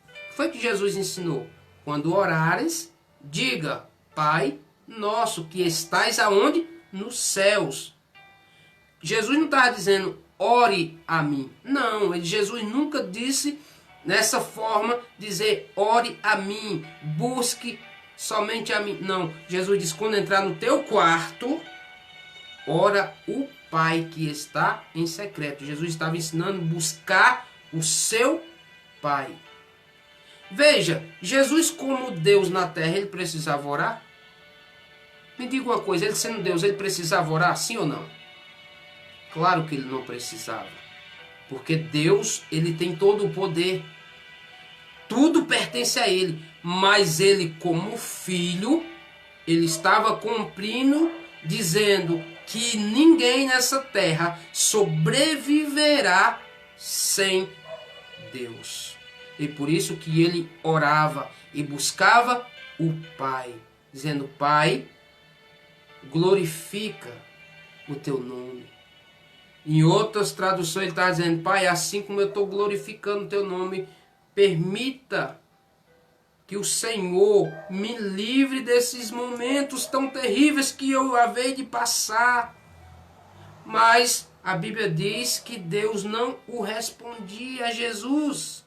O que foi que Jesus ensinou? Quando orares, diga, Pai Nosso, que estais aonde? Nos céus. Jesus não estava dizendo, ore a mim. Não, Jesus nunca disse nessa forma, dizer, ore a mim, busque somente a mim. Não, Jesus diz, quando entrar no teu quarto, ora o Pai que está em secreto. Jesus estava ensinando a buscar o seu Pai. Veja, Jesus como Deus na terra, ele precisava orar? Me diga uma coisa, ele sendo Deus, ele precisava orar, sim ou não? Claro que ele não precisava. Porque Deus, ele tem todo o poder. Tudo pertence a ele. Mas ele como filho, ele estava cumprindo, dizendo que ninguém nessa terra sobreviverá sem Deus. E por isso que ele orava e buscava o Pai, dizendo, Pai, glorifica o teu nome. Em outras traduções ele está dizendo, Pai, assim como eu estou glorificando o teu nome, permita que o Senhor me livre desses momentos tão terríveis que eu havei de passar. Mas a Bíblia diz que Deus não o respondia a Jesus.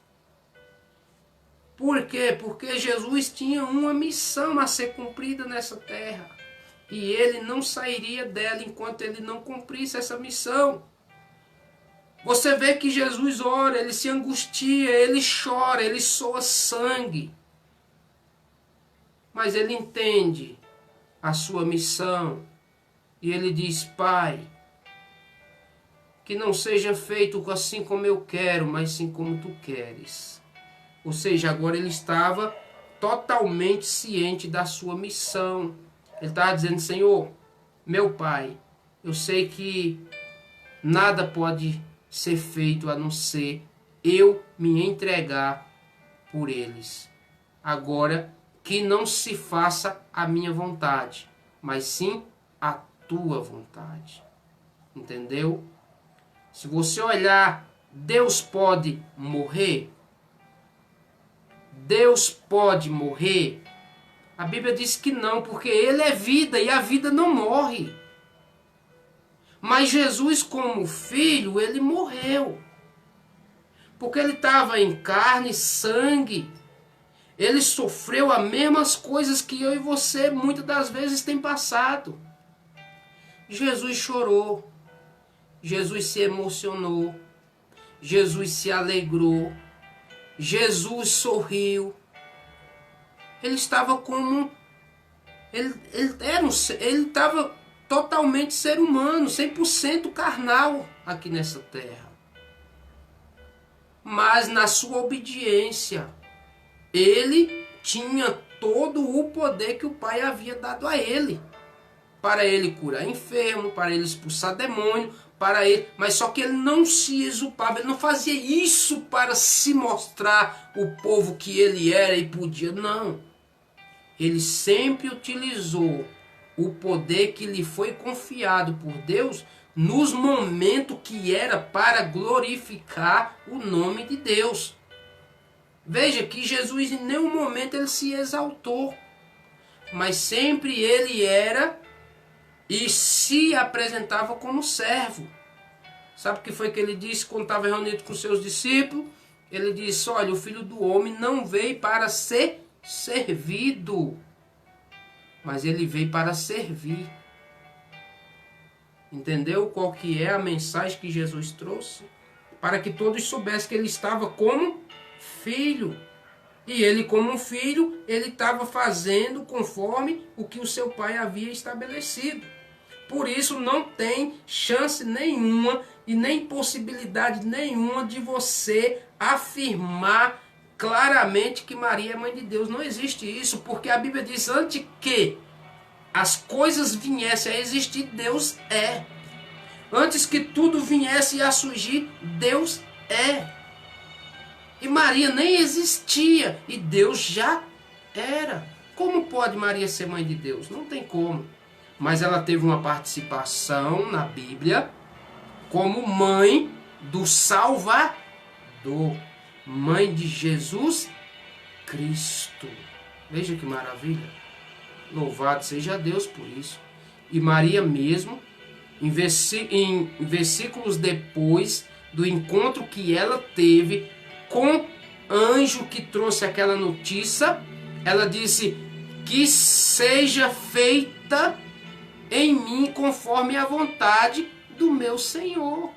Por quê? Porque Jesus tinha uma missão a ser cumprida nessa terra. E ele não sairia dela enquanto ele não cumprisse essa missão. Você vê que Jesus ora, ele se angustia, ele chora, ele soa sangue. Mas ele entende a sua missão. E ele diz, Pai, que não seja feito assim como eu quero, mas sim como tu queres. Ou seja, agora ele estava totalmente ciente da sua missão. Ele estava dizendo: Senhor, meu Pai, eu sei que nada pode ser feito a não ser eu me entregar por eles. Agora, que não se faça a minha vontade, mas sim a tua vontade. Entendeu? Se você olhar, Deus pode morrer? Deus pode morrer? A Bíblia diz que não, porque Ele é vida e a vida não morre. Mas Jesus, como filho, Ele morreu. Porque Ele estava em carne e sangue. Ele sofreu as mesmas coisas que eu e você muitas das vezes tem passado. Jesus chorou. Jesus se emocionou. Jesus se alegrou. Jesus sorriu. Ele estava como... Ele estava totalmente ser humano, 100% carnal aqui nessa terra. Mas na sua obediência, ele tinha todo o poder que o Pai havia dado a ele. Para ele curar enfermo, para ele expulsar demônio, para ele... Mas só que ele não se exultava, ele não fazia isso para se mostrar o povo que ele era e podia, não. Ele sempre utilizou o poder que lhe foi confiado por Deus nos momentos que era para glorificar o nome de Deus. Veja que Jesus em nenhum momento ele se exaltou, mas sempre ele era e se apresentava como servo. Sabe o que foi que ele disse quando estava reunido com seus discípulos? Ele disse: olha, o Filho do Homem não veio para ser servido, mas ele veio para servir. Entendeu qual que é a mensagem que Jesus trouxe? Para que todos soubessem que ele estava como filho. E ele, como um filho, ele estava fazendo conforme o que o seu pai havia estabelecido. Por isso não tem chance nenhuma e nem possibilidade nenhuma de você afirmar claramente que Maria é mãe de Deus. Não existe isso, porque a Bíblia diz: antes que as coisas viessem a existir, Deus é. Antes que tudo viesse a surgir, Deus é. E Maria nem existia e Deus já era. Como pode Maria ser mãe de Deus? Não tem como. Mas ela teve uma participação na Bíblia como mãe do Salvador, mãe de Jesus Cristo. Veja que maravilha. Louvado seja Deus por isso. E Maria mesmo, em versículos depois do encontro que ela teve com anjo que trouxe aquela notícia, ela disse: que seja feita em mim conforme a vontade do meu Senhor.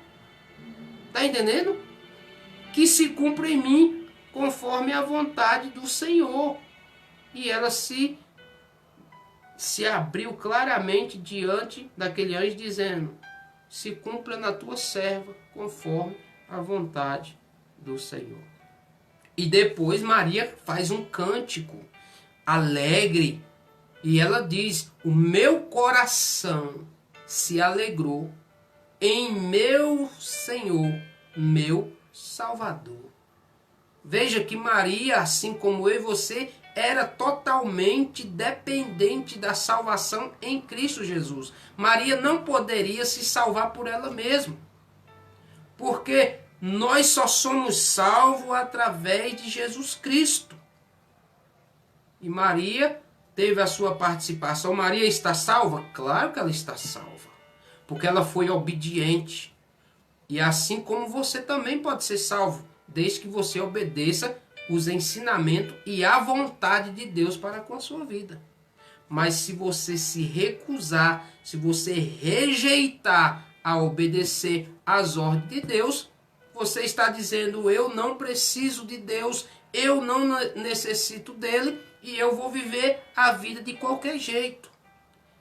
Está entendendo? Que se cumpra em mim conforme a vontade do Senhor. E ela se abriu claramente diante daquele anjo, dizendo: se cumpra na tua serva conforme a vontade do Senhor. E depois Maria faz um cântico alegre e ela diz: o meu coração se alegrou em meu Senhor, meu Salvador. Veja que Maria, assim como eu e você, era totalmente dependente da salvação em Cristo Jesus. Maria não poderia se salvar por ela mesma, porque nós só somos salvos através de Jesus Cristo. E Maria teve a sua participação. Maria está salva? Claro que ela está salva, porque ela foi obediente. E assim como você também pode ser salvo, desde que você obedeça os ensinamentos e a vontade de Deus para com a sua vida. Mas se você se recusar, se você rejeitar a obedecer às ordens de Deus, você está dizendo: eu não preciso de Deus, eu não necessito dele e eu vou viver a vida de qualquer jeito.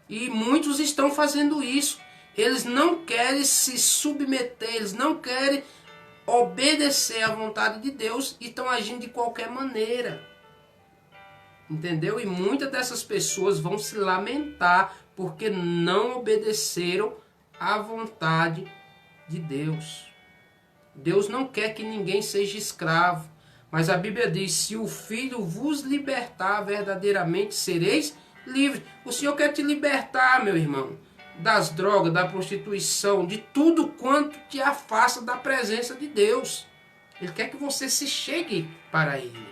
E muitos estão fazendo isso. Eles não querem se submeter, eles não querem obedecer à vontade de Deus e estão agindo de qualquer maneira. entendeu? E muitas dessas pessoas vão se lamentar porque não obedeceram à vontade de Deus. Deus não quer que ninguém seja escravo, mas a Bíblia diz: se o Filho vos libertar, verdadeiramente sereis livres. O Senhor quer te libertar, meu irmão, das drogas, da prostituição, de tudo quanto te afasta da presença de Deus. Ele quer que você se chegue para Ele.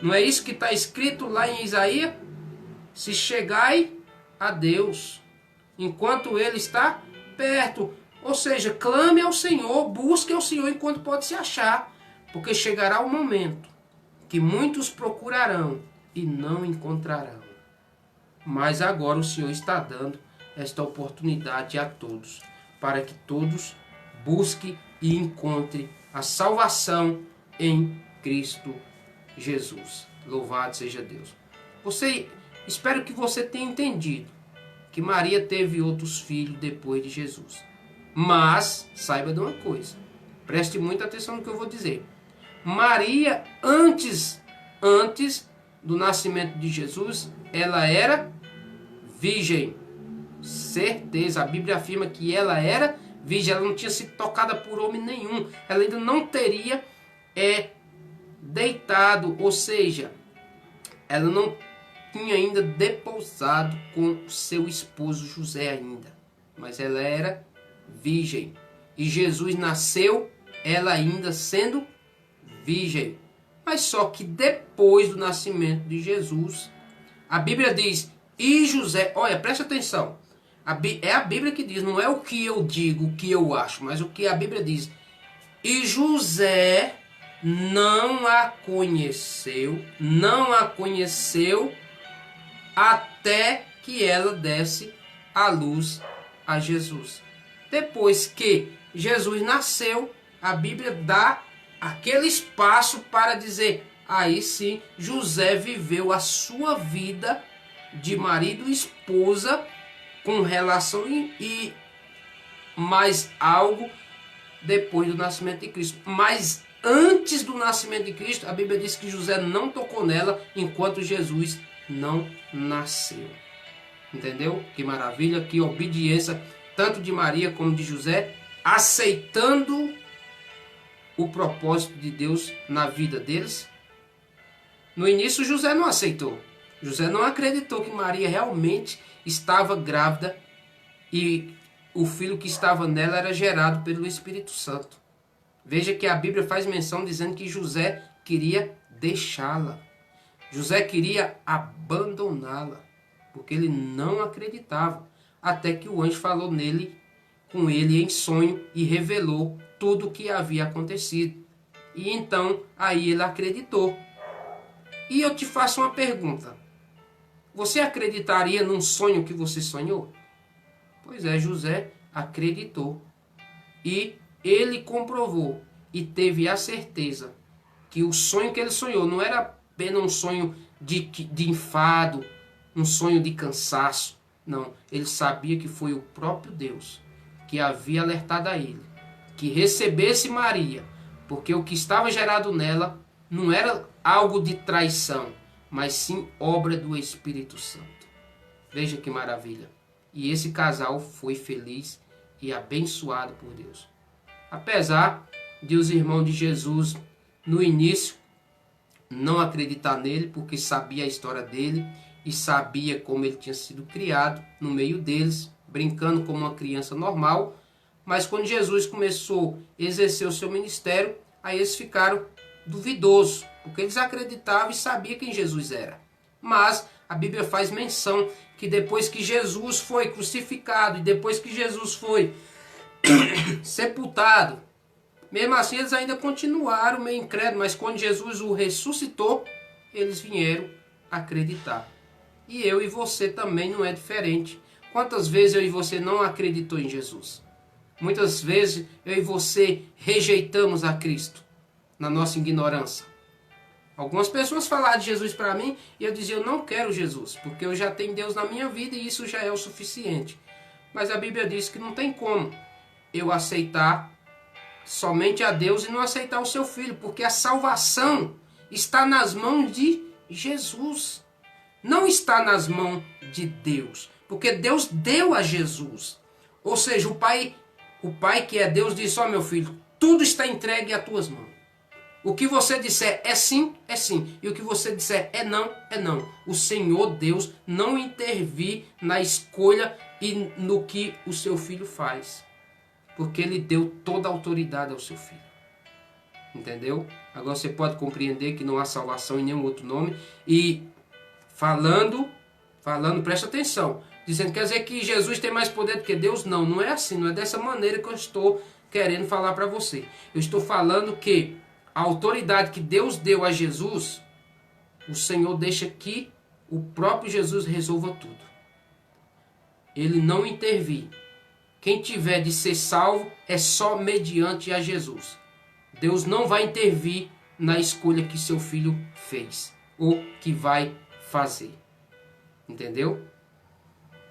Não é isso que está escrito lá em Isaías? Se chegai a Deus, enquanto Ele está perto. Ou seja, clame ao Senhor, busque ao Senhor enquanto pode se achar. Porque chegará o momento que muitos procurarão e não encontrarão. Mas agora o Senhor está dando esta oportunidade a todos, para que todos busquem e encontrem a salvação em Cristo Jesus. Louvado seja Deus. Espero que você tenha entendido que Maria teve outros filhos depois de Jesus. Mas saiba de uma coisa, preste muita atenção no que eu vou dizer. Maria, antes do nascimento de Jesus, ela era virgem. Certeza, a Bíblia afirma que ela era virgem, ela não tinha sido tocada por homem nenhum, ela ainda não teria deitado, ou seja, ela não tinha ainda deposado com seu esposo José ainda, mas ela era virgem. E Jesus nasceu, ela ainda sendo virgem. Mas só que depois do nascimento de Jesus, a Bíblia diz, e José, olha, presta atenção, é a Bíblia que diz, não é o que eu digo, o que eu acho, mas o que a Bíblia diz. E José não a conheceu até que ela desse à luz a Jesus. Depois que Jesus nasceu, a Bíblia dá aquele espaço para dizer, aí sim, José viveu a sua vida de marido e esposa com relação e mais algo depois do nascimento de Cristo. Mas antes do nascimento de Cristo, a Bíblia diz que José não tocou nela enquanto Jesus não nasceu. Entendeu? Que maravilha, que obediência, tanto de Maria como de José, aceitando o propósito de Deus na vida deles. No início, José não aceitou. José não acreditou que Maria realmente estava grávida e o filho que estava nela era gerado pelo Espírito Santo. Veja que a Bíblia faz menção dizendo que José queria deixá-la. José queria abandoná-la, porque ele não acreditava, até que o anjo falou com ele em sonho e revelou tudo o que havia acontecido. E então aí ele acreditou. E eu te faço uma pergunta. Você acreditaria num sonho que você sonhou? Pois é, José acreditou. E ele comprovou e teve a certeza que o sonho que ele sonhou não era apenas um sonho de enfado, um sonho de cansaço. Não, ele sabia que foi o próprio Deus que havia alertado a ele que recebesse Maria, porque o que estava gerado nela não era algo de traição, mas sim obra do Espírito Santo. Veja que maravilha. E esse casal foi feliz e abençoado por Deus. Apesar de os irmãos de Jesus, no início, não acreditar nele, porque sabia a história dele e sabia como ele tinha sido criado no meio deles, brincando como uma criança normal. Mas quando Jesus começou a exercer o seu ministério, aí eles ficaram duvidosos, porque eles acreditavam e sabiam quem Jesus era. Mas a Bíblia faz menção que depois que Jesus foi crucificado e depois que Jesus foi sepultado, mesmo assim eles ainda continuaram meio incrédulos, mas quando Jesus o ressuscitou, eles vieram acreditar. E eu e você também não é diferente. Quantas vezes eu e você não acreditou em Jesus? Muitas vezes eu e você rejeitamos a Cristo na nossa ignorância. Algumas pessoas falaram de Jesus para mim e eu dizia, eu não quero Jesus, porque eu já tenho Deus na minha vida e isso já é o suficiente. Mas a Bíblia diz que não tem como eu aceitar somente a Deus e não aceitar o seu filho, porque a salvação está nas mãos de Jesus. Não está nas mãos de Deus, porque Deus deu a Jesus. Ou seja, o Pai que é Deus disse: ó, meu filho, tudo está entregue às tuas mãos. O que você disser é sim, é sim. E o que você disser é não, é não. O Senhor Deus não intervir na escolha e no que o seu filho faz. Porque Ele deu toda a autoridade ao seu filho. Entendeu? Agora você pode compreender que não há salvação em nenhum outro nome. E falando, presta atenção. Dizendo, quer dizer que Jesus tem mais poder do que Deus? Não, não é assim. Não é dessa maneira que eu estou querendo falar para você. Eu estou falando que a autoridade que Deus deu a Jesus, o Senhor deixa que o próprio Jesus resolva tudo. Ele não intervir. Quem tiver de ser salvo é só mediante a Jesus. Deus não vai intervir na escolha que seu filho fez ou que vai fazer. Entendeu?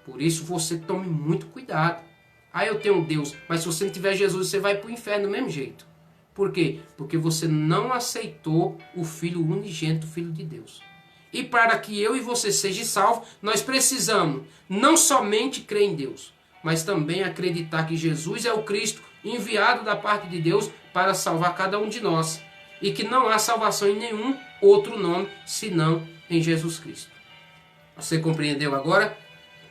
Por isso você tome muito cuidado. Ah, eu tenho Deus, mas se você não tiver Jesus, você vai para o inferno do mesmo jeito. Por quê? Porque você não aceitou o Filho unigênito, o Filho de Deus. E para que eu e você sejam salvos, nós precisamos não somente crer em Deus, mas também acreditar que Jesus é o Cristo enviado da parte de Deus para salvar cada um de nós. E que não há salvação em nenhum outro nome, senão em Jesus Cristo. Você compreendeu agora?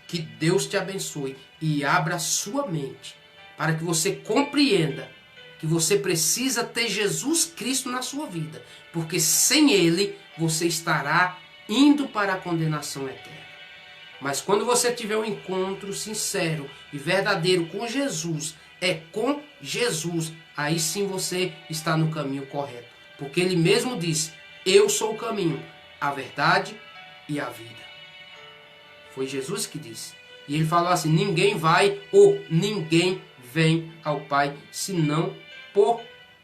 Que Deus te abençoe e abra sua mente para que você compreenda que você precisa ter Jesus Cristo na sua vida, porque sem Ele você estará indo para a condenação eterna. Mas quando você tiver um encontro sincero e verdadeiro com Jesus, é com Jesus, aí sim você está no caminho correto. Porque Ele mesmo disse: eu sou o caminho, a verdade e a vida. Foi Jesus que disse. E Ele falou assim: ninguém vai ou ninguém vem ao Pai senão por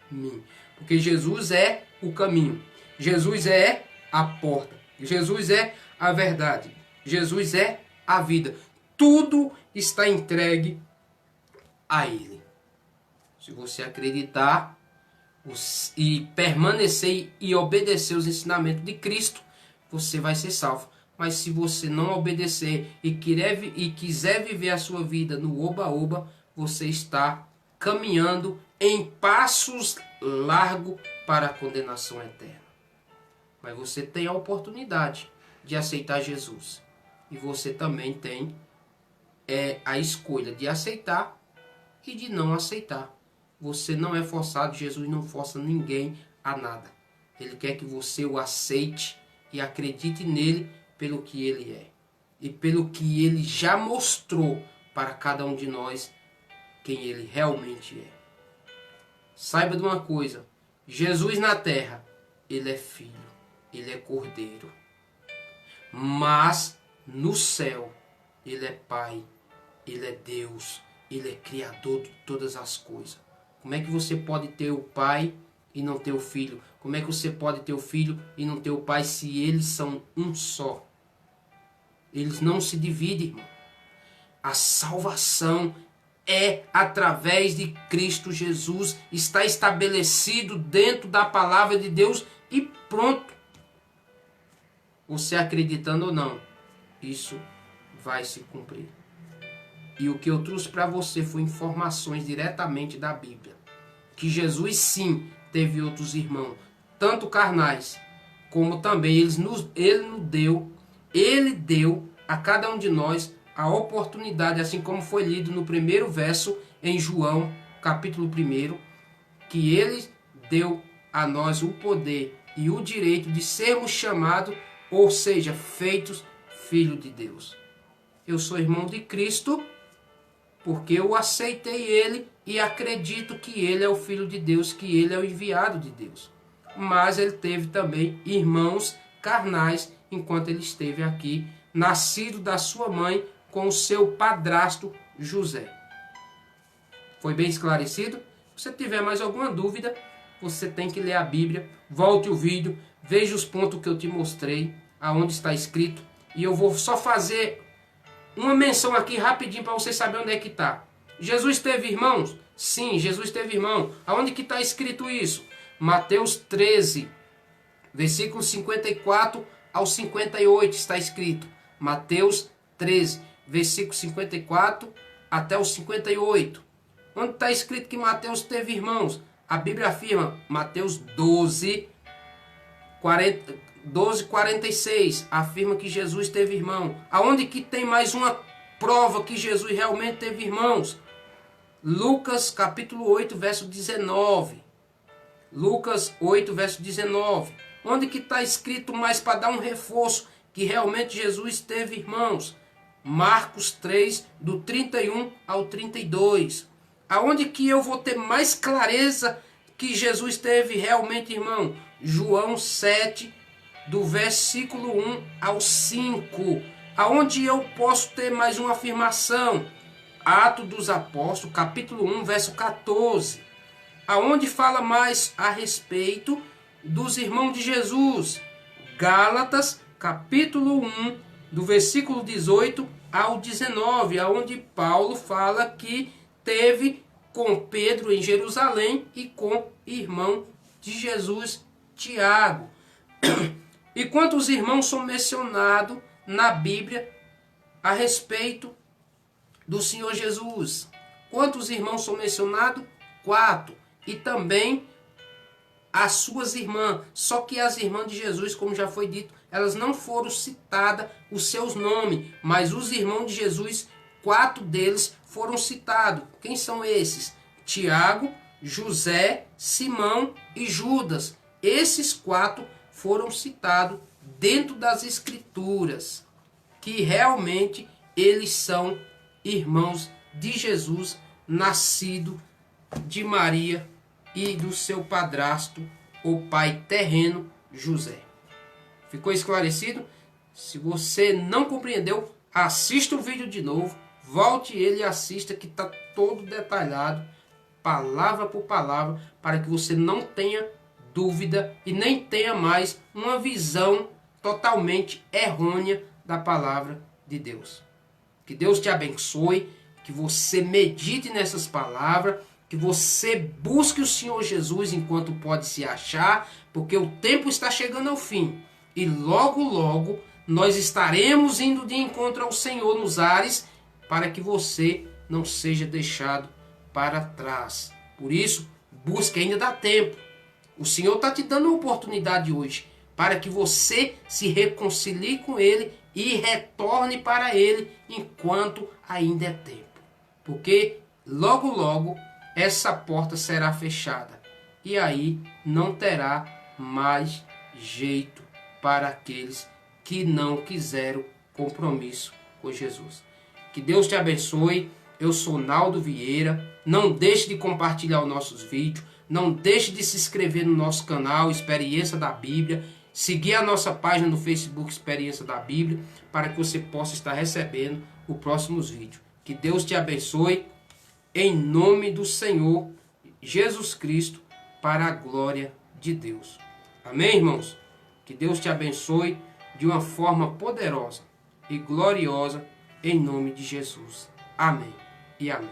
mim. Porque Jesus é o caminho. Jesus é a porta. Jesus é a verdade. Jesus é a vida. Tudo está entregue a Ele. Se você acreditar e permanecer e obedecer os ensinamentos de Cristo, você vai ser salvo. Mas se você não obedecer e quiser viver a sua vida no oba-oba, você está caminhando em passos largos para a condenação eterna. Mas você tem a oportunidade de aceitar Jesus. E você também tem a escolha de aceitar e de não aceitar. Você não é forçado, Jesus não força ninguém a nada. Ele quer que você o aceite e acredite nele pelo que ele é. E pelo que ele já mostrou para cada um de nós quem ele realmente é. Saiba de uma coisa, Jesus na terra, ele é filho, ele é cordeiro. Mas no céu, ele é pai, ele é Deus, ele é criador de todas as coisas. Como é que você pode ter o pai e não ter o filho? Como é que você pode ter o filho e não ter o pai se eles são um só? Eles não se dividem, irmão. A salvação é através de Cristo Jesus. Está estabelecido dentro da palavra de Deus e pronto. Você acreditando ou não, isso vai se cumprir. E o que eu trouxe para você foi informações diretamente da Bíblia. Que Jesus sim teve outros irmãos, tanto carnais, como também Ele deu a cada um de nós a oportunidade, assim como foi lido no primeiro verso em João, capítulo 1, que Ele deu a nós o poder e o direito de sermos chamados, ou seja, feitos filhos de Deus. Eu sou irmão de Cristo porque eu aceitei Ele e acredito que Ele é o Filho de Deus, que Ele é o enviado de Deus. Mas Ele teve também irmãos carnais enquanto Ele esteve aqui, nascido da sua mãe com o seu padrasto José. Foi bem esclarecido? Se você tiver mais alguma dúvida, você tem que ler a Bíblia, volte o vídeo, veja os pontos que eu te mostrei, aonde está escrito, e eu vou só fazer uma menção aqui rapidinho para você saber onde é que está. Jesus teve irmãos? Sim, Jesus teve irmão. Aonde que está escrito isso? Mateus 13, versículo 54 ao 58 está escrito. Mateus 13, versículo 54 até o 58. Onde está escrito que Mateus teve irmãos? A Bíblia afirma, Mateus 12:46, afirma que Jesus teve irmão. Aonde que tem mais uma prova que Jesus realmente teve irmãos? Lucas capítulo 8, verso 19. Lucas 8, verso 19. Onde que está escrito mais para dar um reforço que realmente Jesus teve irmãos? Marcos 3, do 31 ao 32. Aonde que eu vou ter mais clareza que Jesus teve realmente irmão? João 7, do versículo 1 ao 5. Aonde eu posso ter mais uma afirmação? Atos dos Apóstolos, capítulo 1, verso 14. Aonde fala mais a respeito dos irmãos de Jesus? Gálatas, capítulo 1, do versículo 18 ao 19, aonde Paulo fala que teve com Pedro em Jerusalém e com irmão de Jesus, Tiago. E quantos irmãos são mencionados na Bíblia a respeito do Senhor Jesus? Quantos irmãos são mencionados? 4. E também as suas irmãs. Só que as irmãs de Jesus, como já foi dito, elas não foram citadas os seus nomes, mas os irmãos de Jesus, 4 deles foram citados. Quem são esses? Tiago, José, Simão e Judas. Esses 4 foram citados dentro das Escrituras, que realmente eles são irmãos de Jesus, nascido de Maria e do seu padrasto, o pai terreno, José. Ficou esclarecido? Se você não compreendeu, assista o vídeo de novo, volte ele e assista, que está todo detalhado, palavra por palavra, para que você não tenha dúvida e nem tenha mais uma visão totalmente errônea da palavra de Deus. Que Deus te abençoe, que você medite nessas palavras, que você busque o Senhor Jesus enquanto pode se achar, porque o tempo está chegando ao fim. E logo, logo, nós estaremos indo de encontro ao Senhor nos ares, para que você não seja deixado para trás. Por isso, busque, ainda dá tempo. O Senhor está te dando uma oportunidade hoje, para que você se reconcilie com Ele e retorne para Ele enquanto ainda é tempo. Porque logo, logo, essa porta será fechada. E aí não terá mais jeito para aqueles que não quiseram compromisso com Jesus. Que Deus te abençoe. Eu sou Naldo Vieira. Não deixe de compartilhar os nossos vídeos. Não deixe de se inscrever no nosso canal Experiência da Bíblia. Seguir a nossa página no Facebook Experiência da Bíblia, para que você possa estar recebendo os próximos vídeos. Que Deus te abençoe. Em nome do Senhor Jesus Cristo, para a glória de Deus. Amém, irmãos? Que Deus te abençoe de uma forma poderosa e gloriosa, em nome de Jesus. Amém e amém.